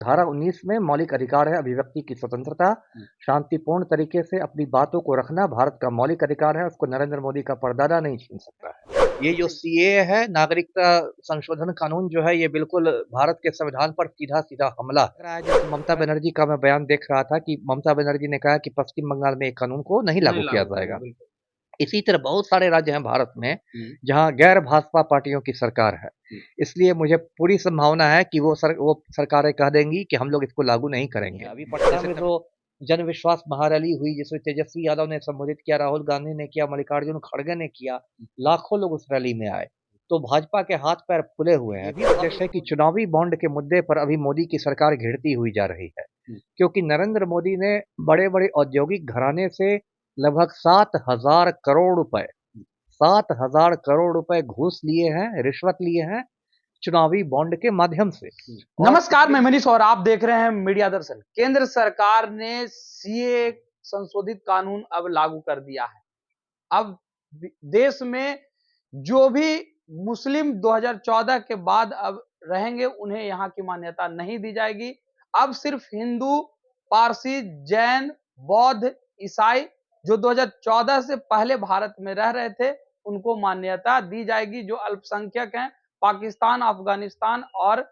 धारा 19 में मौलिक अधिकार है अभिव्यक्ति की स्वतंत्रता, शांतिपूर्ण तरीके से अपनी बातों को रखना भारत का मौलिक अधिकार है, उसको नरेंद्र मोदी का परदादा नहीं छीन सकता है। ये जो सीएए है, नागरिकता संशोधन कानून जो है, ये बिल्कुल भारत के संविधान पर सीधा-सीधा हमला है। जैसे ममता बनर्जी का मैं बयान देख रहा था कि ममता बनर्जी ने कहा कि पश्चिम बंगाल में एक कानून को नहीं लागू किया जाएगा। इसी तरह बहुत सारे राज्य हैं भारत में, जहाँ गैर भाजपा पार्टियों की सरकार है। इसलिए मुझे पूरी संभावना है कि वो सरकारें कह देंगी कि हम लोग इसको लागू नहीं करेंगे। अभी पटना में जो जन विश्वास महारैली हुई, जिसमें तेजस्वी यादव ने संबोधित किया, राहुल गांधी ने किया, मल्लिकार्जुन खड़गे ने किया, लाखों लोग उस रैली में आए। तो भाजपा के हाथ पैर फूले हुए हैं। अभी उद्देश्य है कि चुनावी बॉन्ड के मुद्दे पर अभी मोदी की सरकार घिरती हुई जा रही है, क्योंकि नरेंद्र मोदी ने बड़े-बड़े औद्योगिक घराने से लगभग 7,000 करोड़ रुपए 7,000 करोड़ रुपए घूस लिए हैं, रिश्वत लिए हैं, चुनावी बॉन्ड के माध्यम से। नमस्कार, मैं मनीष और आप देख रहे हैं मीडिया दर्शन। केंद्र सरकार ने सीए संशोधित कानून अब लागू कर दिया है। अब देश में जो भी मुस्लिम 2014 के बाद अब रहेंगे, उन्हें यहां की मान्यता नहीं दी जाएगी। अब सिर्फ हिंदू, पारसी, जैन, बौद्ध, ईसाई जो 2014 से पहले भारत में रह रहे थे, उनको मान्यता दी जाएगी। जो अल्पसंख्यक हैं पाकिस्तान, अफगानिस्तान और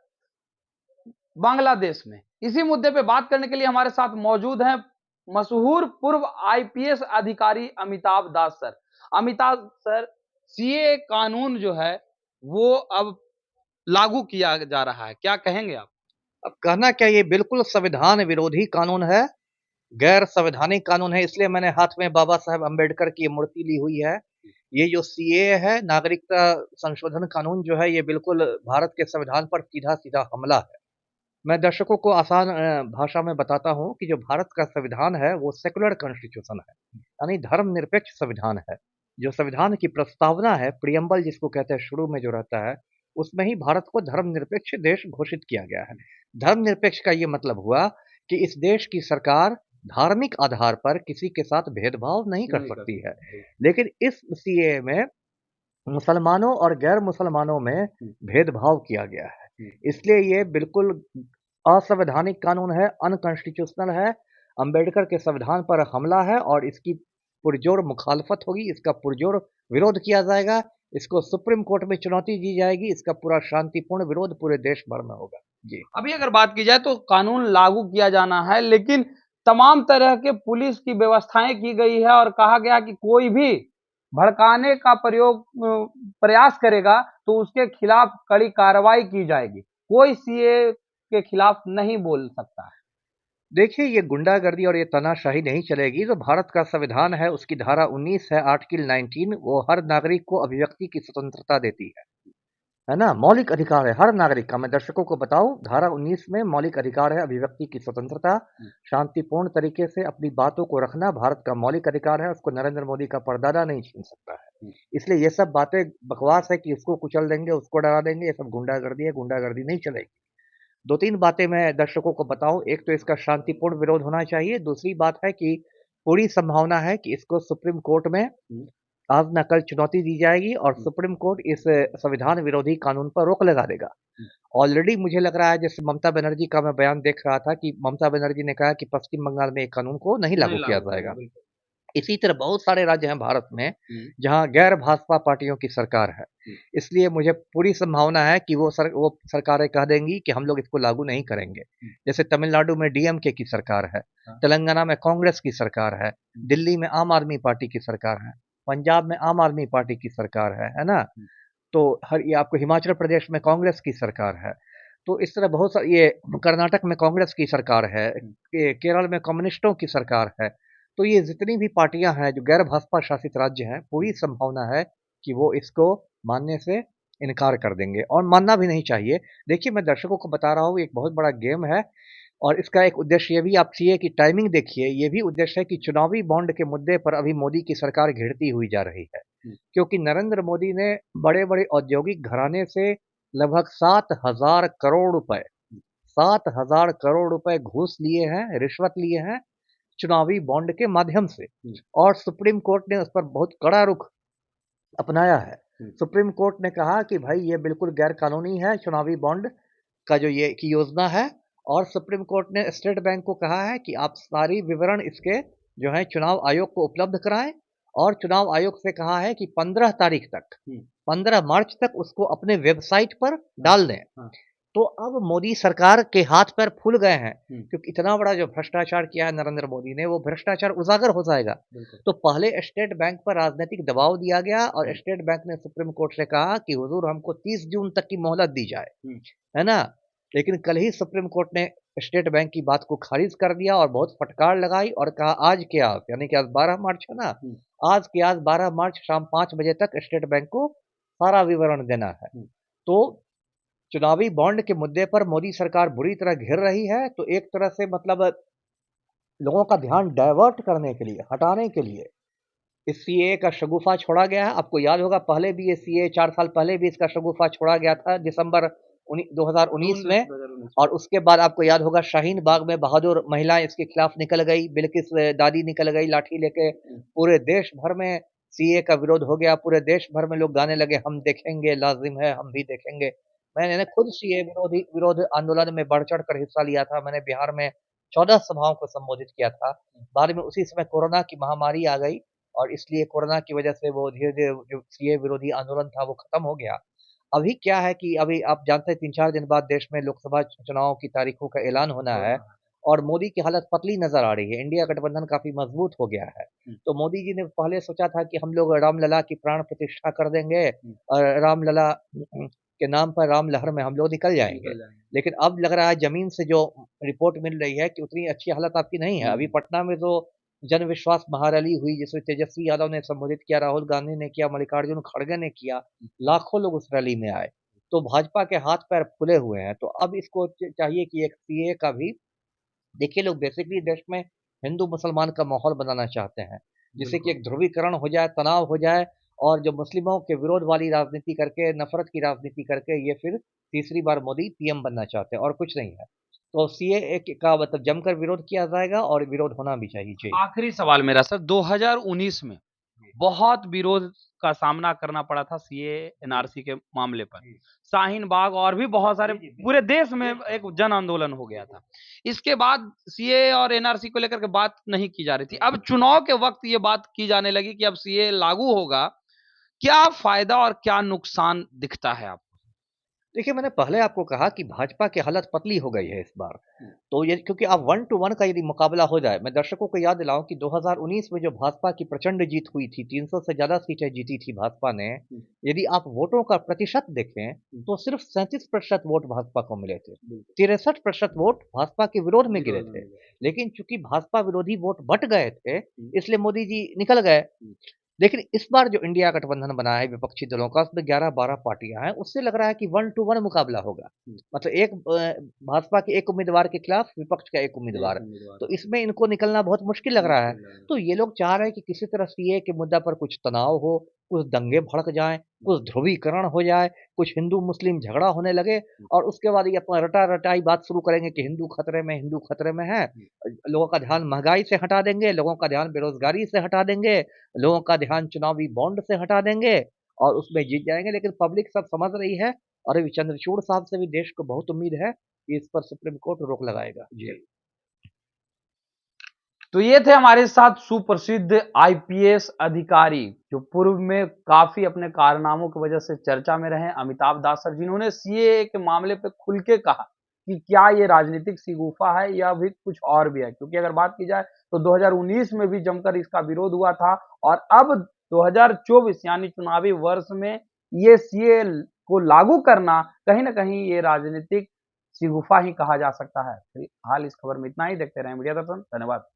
बांग्लादेश में। इसी मुद्दे पे बात करने के लिए हमारे साथ मौजूद हैं मशहूर पूर्व आईपीएस अधिकारी अमिताभ दास सर। अमिताभ सर, सीए कानून जो है वो अब लागू किया जा रहा है, क्या कहेंगे आप? अब कहना क्या, ये बिल्कुल संविधान विरोधी कानून है, गैर संवैधानिक कानून है। इसलिए मैंने हाथ में बाबा साहेब अम्बेडकर की मूर्ति ली हुई है। ये जो सीएए है, नागरिकता संशोधन कानून जो है, ये बिल्कुल भारत के संविधान पर सीधा-सीधा हमला है। मैं दर्शकों को आसान भाषा में बताता हूँ कि जो भारत का संविधान है, वो सेक्युलर कॉन्स्टिट्यूशन है, यानी धर्मनिरपेक्ष संविधान है। जो संविधान की प्रस्तावना है, प्रियम्बल जिसको कहते हैं, शुरू में जो रहता है, उसमें ही भारत को धर्मनिरपेक्ष देश घोषित किया गया है। धर्मनिरपेक्ष का ये मतलब हुआ कि इस देश की सरकार धार्मिक आधार पर किसी के साथ भेदभाव नहीं कर सकती है। लेकिन इस सीएए में मुसलमानों और गैर मुसलमानों में भेदभाव किया गया है। इसलिए ये बिल्कुल असंवैधानिक कानून है, अनकॉन्स्टिट्यूशनल है, अंबेडकर के संविधान पर हमला है और इसकी पुरजोर मुखालफत होगी, इसका पुरजोर विरोध किया जाएगा, इसको सुप्रीम कोर्ट में चुनौती दी जाएगी, इसका पूरा शांतिपूर्ण विरोध पूरे देश भर में होगा। जी। अभी अगर बात की जाए तो कानून लागू किया जाना है, लेकिन तमाम तरह के पुलिस की व्यवस्थाएं की गई है और कहा गया कि कोई भी भड़काने का प्रयास करेगा तो उसके खिलाफ कड़ी कार्रवाई की जाएगी। कोई सीए के खिलाफ नहीं बोल सकता है। देखिए, ये गुंडागर्दी और ये तानाशाही नहीं चलेगी। जो भारत का संविधान है, उसकी धारा 19 है, आर्टिकल 19, वो हर नागरिक को अभिव्यक्ति की स्वतंत्रता देती है ना? मौलिक अधिकार है हर नागरिक का। मैं दर्शकों को बताऊं, धारा 19 में मौलिक अधिकार है अभिव्यक्ति की स्वतंत्रता, शांतिपूर्ण तरीके से अपनी बातों को रखना भारत का मौलिक अधिकार है, उसको नरेंद्र मोदी का परदादा नहीं छीन सकता है। इसलिए ये सब बातें बकवास है कि इसको कुचल देंगे, उसको डरा देंगे, ये सब गुंडागर्दी है, गुंडागर्दी नहीं चलेगी। 2-3 बातें मैं दर्शकों को बताऊँ। एक तो इसका शांतिपूर्ण विरोध होना चाहिए। दूसरी बात है कि पूरी संभावना है कि इसको सुप्रीम कोर्ट में आज ना कल चुनौती दी जाएगी और सुप्रीम कोर्ट इस संविधान विरोधी कानून पर रोक लगा देगा। ऑलरेडी मुझे लग रहा है, जैसे ममता बनर्जी का मैं बयान देख रहा था कि ममता बनर्जी ने कहा कि पश्चिम बंगाल में एक कानून को नहीं लागू किया जाएगा। इसी तरह बहुत सारे राज्य हैं भारत में, जहाँ गैर भाजपा पार्टियों की सरकार है। इसलिए मुझे पूरी संभावना है कि वो सरकारें कह देंगी कि हम लोग इसको लागू नहीं करेंगे। जैसे तमिलनाडु में डीएमके की सरकार है, तेलंगाना में कांग्रेस की सरकार है, दिल्ली में आम आदमी पार्टी की सरकार है, पंजाब में आम आदमी पार्टी की सरकार है ना? तो ये आपको हिमाचल प्रदेश में कांग्रेस की सरकार है। तो इस तरह बहुत सारी, ये कर्नाटक में कांग्रेस की सरकार है, ये केरल में कम्युनिस्टों की सरकार है। तो ये जितनी भी पार्टियां हैं जो गैर भाजपा शासित राज्य हैं, पूरी संभावना है कि वो इसको मानने से इनकार कर देंगे और मानना भी नहीं चाहिए। देखिए, मैं दर्शकों को बता रहा हूँ, एक बहुत बड़ा गेम है और इसका एक उद्देश्य ये भी आप सीए की टाइमिंग देखिए, ये भी उद्देश्य है कि चुनावी बॉन्ड के मुद्दे पर अभी मोदी की सरकार घिरती हुई जा रही है, क्योंकि नरेंद्र मोदी ने बड़े-बड़े औद्योगिक घराने से लगभग 7,000 करोड़ रुपए 7,000 करोड़ रुपए घूस लिए हैं, रिश्वत लिए हैं, चुनावी बॉन्ड के माध्यम से। और सुप्रीम कोर्ट ने उस पर बहुत कड़ा रुख अपनाया है। सुप्रीम कोर्ट ने कहा कि भाई ये बिल्कुल गैर कानूनी है, चुनावी बॉन्ड का जो ये की योजना है, और सुप्रीम कोर्ट ने स्टेट बैंक को कहा है कि आप सारी विवरण इसके जो है चुनाव आयोग को उपलब्ध कराएं, और चुनाव आयोग से कहा है कि 15 तारीख तक, 15 मार्च तक उसको अपने वेबसाइट पर डाल दें। तो अब मोदी सरकार के हाथ पैर फूल गए हैं, क्योंकि इतना बड़ा जो भ्रष्टाचार किया है नरेंद्र मोदी ने, वो भ्रष्टाचार उजागर हो जाएगा। तो पहले स्टेट बैंक पर राजनीतिक दबाव दिया गया और स्टेट बैंक ने सुप्रीम कोर्ट से कहा कि हुजूर हमको 30 जून तक की मोहलत दी जाए, है ना। लेकिन कल ही सुप्रीम कोर्ट ने स्टेट बैंक की बात को खारिज कर दिया और बहुत फटकार लगाई और कहा आज के आज, यानी कि आज 12 मार्च है ना, आज के आज 12 मार्च शाम 5 बजे तक स्टेट बैंक को सारा विवरण देना है। तो चुनावी बॉन्ड के मुद्दे पर मोदी सरकार बुरी तरह घिर रही है, तो एक तरह से मतलब लोगों का ध्यान डाइवर्ट करने के लिए, हटाने के लिए इस सीए का शगुफा छोड़ा गया है। आपको याद होगा पहले भी ये सीए 4 साल पहले भी इसका शगुफा छोड़ा गया था दिसंबर 2019 में, और उसके बाद आपको याद होगा शाहीन बाग में बहादुर महिलाएं इसके खिलाफ निकल गई, बिल्किस दादी निकल गई लाठी लेके, पूरे देश भर में सीए का विरोध हो गया, पूरे देश भर में लोग गाने लगे हम देखेंगे, लाजिम है हम भी देखेंगे। मैंने खुद सीए विरोध आंदोलन में बढ़ चढ़ कर हिस्सा लिया था। मैंने बिहार में 14 सभाओं को संबोधित किया था। बाद में उसी समय कोरोना की महामारी आ गई और इसलिए कोरोना की वजह से वो धीरे-धीरे जो सीए विरोधी आंदोलन था वो खत्म हो गया। अभी क्या है कि अभी आप जानते हैं 3-4 दिन बाद देश में लोकसभा चुनाव की तारीखों का ऐलान होना है और मोदी की हालत पतली नजर आ रही है। इंडिया गठबंधन काफी मजबूत हो गया है। तो मोदी जी ने पहले सोचा था कि हम लोग रामलला की प्राण प्रतिष्ठा कर देंगे और रामलला के नाम पर राम लहर में हम लोग निकल जाएंगे। लेकिन अब लग रहा है जमीन से जो रिपोर्ट मिल रही है कि उतनी अच्छी हालत आपकी नहीं है। अभी पटना में जो जन विश्वास महारैली हुई जिसमें तेजस्वी यादव ने संबोधित किया, राहुल गांधी ने किया, मल्लिकार्जुन खड़गे ने किया, लाखों लोग उस रैली में आए। तो भाजपा के हाथ पैर फूले हुए हैं। तो अब इसको चाहिए कि एक सीए का भी, देखिए लोग बेसिकली देश में हिंदू मुसलमान का माहौल बनाना चाहते हैं, जिससे कि एक ध्रुवीकरण हो जाए, तनाव हो जाए, और जो मुस्लिमों के विरोध वाली राजनीति करके, नफरत की राजनीति करके ये फिर तीसरी बार मोदी पीएम बनना चाहते हैं और कुछ नहीं है। तो सीए का मतलब जमकर विरोध किया जाएगा और विरोध होना भी चाहिए। जी आखिरी सवाल मेरा सर, 2019 में बहुत विरोध का सामना करना पड़ा था सीए एनआरसी के मामले पर, शाहीन बाग और भी बहुत सारे पूरे देश में एक जन आंदोलन हो गया था। इसके बाद सीए और एनआरसी को लेकर के बात नहीं की जा रही थी। अब चुनाव के वक्त ये बात की जाने लगी कि अब सीए लागू होगा। क्या फायदा और क्या नुकसान दिखता है आपको? देखिए, मैंने पहले आपको कहा कि भाजपा की हालत पतली हो गई है इस बार। तो ये क्योंकि अब 1 टू 1 का यदि मुकाबला हो जाए, मैं दर्शकों को याद दिलाऊं कि 2019 में जो भाजपा की प्रचंड जीत हुई थी, 300 से ज्यादा सीटें जीती थी भाजपा ने। यदि आप वोटों का प्रतिशत देखें तो सिर्फ 37% वोट भाजपा को मिले थे, 63% वोट भाजपा के विरोध में गिरे थे। लेकिन चूंकि भाजपा विरोधी वोट बट गए थे, इसलिए मोदी जी निकल गए। लेकिन इस बार जो इंडिया गठबंधन बना है विपक्षी दलों का, उसमें 11-12 पार्टियां हैं, उससे लग रहा है कि 1 टू 1 मुकाबला होगा। मतलब एक भाजपा के एक उम्मीदवार के खिलाफ विपक्ष का एक उम्मीदवार। तो इसमें इनको निकलना बहुत मुश्किल लग रहा है। तो ये लोग चाह रहे हैं कि किसी तरह सीए के मुद्दा पर कुछ तनाव हो, कुछ दंगे भड़क जाएं, कुछ ध्रुवीकरण हो जाए, कुछ हिंदू मुस्लिम झगड़ा होने लगे, और उसके बाद ये अपना रटा रटाई बात शुरू करेंगे कि हिंदू खतरे में, हिंदू खतरे में है। लोगों का ध्यान महंगाई से हटा देंगे, लोगों का ध्यान बेरोजगारी से हटा देंगे, लोगों का ध्यान चुनावी बॉन्ड से हटा देंगे और उसमें जीत जाएंगे। लेकिन पब्लिक सब समझ रही है और अभी चंद्रचूड़ साहब से भी देश को बहुत उम्मीद है कि इस पर सुप्रीम कोर्ट रोक लगाएगा। जी, तो ये थे हमारे साथ सुप्रसिद्ध आईपीएस अधिकारी जो पूर्व में काफी अपने कारनामों की वजह से चर्चा में रहे, अमिताभ दास सर, जिन्होंने सीए के मामले पे खुल के कहा कि क्या ये राजनीतिक शिगुफा है या भी कुछ और भी है। क्योंकि अगर बात की जाए तो 2019 में भी जमकर इसका विरोध हुआ था और अब 2024 यानी चुनावी वर्ष में ये सीए को लागू करना कहीं ना कहीं ये राजनीतिक शिगुफा ही कहा जा सकता है। फिलहाल इस खबर में इतना ही। देखते रहे मीडिया दर्शन। धन्यवाद।